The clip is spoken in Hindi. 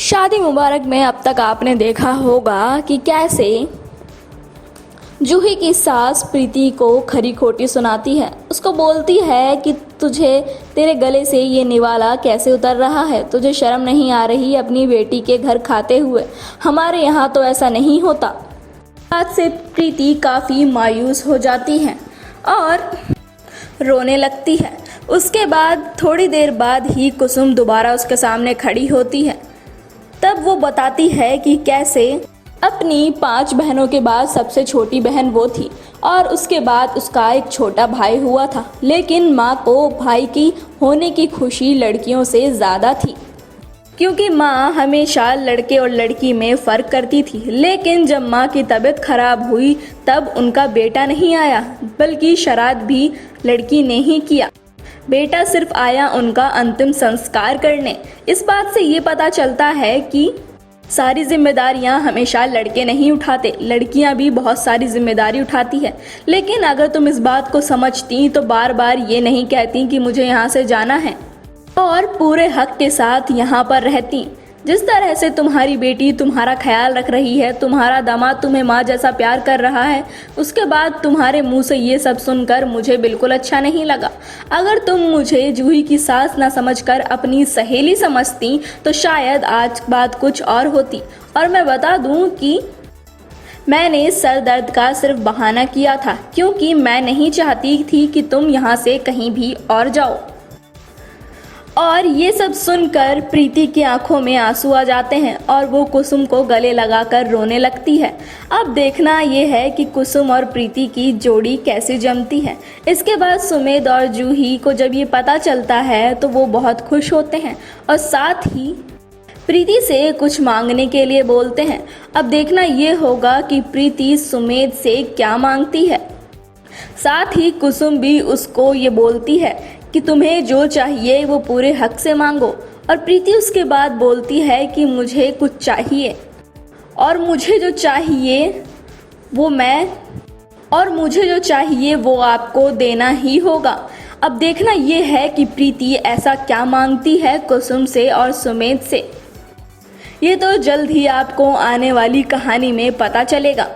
शादी मुबारक में अब तक आपने देखा होगा कि कैसे जूही की सास प्रीति को खरी खोटी सुनाती है। उसको बोलती है कि तुझे तेरे गले से ये निवाला कैसे उतर रहा है, तुझे शर्म नहीं आ रही अपनी बेटी के घर खाते हुए, हमारे यहाँ तो ऐसा नहीं होता। बात से प्रीति काफ़ी मायूस हो जाती है और रोने लगती है। उसके बाद थोड़ी देर बाद ही कुसुम दोबारा उसके सामने खड़ी होती है। तब वो बताती है कि कैसे अपनी 5 बहनों के बाद सबसे छोटी बहन वो थी और उसके बाद उसका एक छोटा भाई हुआ था, लेकिन माँ को भाई की होने की खुशी लड़कियों से ज़्यादा थी, क्योंकि माँ हमेशा लड़के और लड़की में फ़र्क करती थी। लेकिन जब माँ की तबीयत खराब हुई तब उनका बेटा नहीं आया, बल्कि श्राद्ध भी लड़की ने ही किया। बेटा सिर्फ आया उनका अंतिम संस्कार करने। इस बात से ये पता चलता है कि सारी जिम्मेदारियां हमेशा लड़के नहीं उठाते, लड़कियां भी बहुत सारी जिम्मेदारी उठाती है। लेकिन अगर तुम इस बात को समझती तो बार बार ये नहीं कहती कि मुझे यहाँ से जाना है और पूरे हक के साथ यहाँ पर रहती। जिस तरह से तुम्हारी बेटी तुम्हारा ख्याल रख रही है, तुम्हारा दामाद तुम्हें माँ जैसा प्यार कर रहा है, उसके बाद तुम्हारे मुंह से ये सब सुनकर मुझे बिल्कुल अच्छा नहीं लगा। अगर तुम मुझे जूही की सास ना समझकर अपनी सहेली समझती तो शायद आज बात कुछ और होती। और मैं बता दूं कि मैंने सर दर्द का सिर्फ बहाना किया था, क्योंकि मैं नहीं चाहती थी कि तुम यहाँ से कहीं भी और जाओ। और ये सब सुनकर प्रीति की आंखों में आंसू आ जाते हैं और वो कुसुम को गले लगाकर रोने लगती है। अब देखना ये है कि कुसुम और प्रीति की जोड़ी कैसे जमती है। इसके बाद सुमेध और जूही को जब ये पता चलता है तो वो बहुत खुश होते हैं और साथ ही प्रीति से कुछ मांगने के लिए बोलते हैं। अब देखना ये होगा कि प्रीति सुमेध से क्या मांगती है। साथ ही कुसुम भी उसको ये बोलती है कि तुम्हें जो चाहिए वो पूरे हक से मांगो। और प्रीति उसके बाद बोलती है कि मुझे कुछ चाहिए और मुझे जो चाहिए वो आपको देना ही होगा। अब देखना ये है कि प्रीति ऐसा क्या मांगती है कुसुम से और सुमेध से। ये तो जल्द ही आपको आने वाली कहानी में पता चलेगा।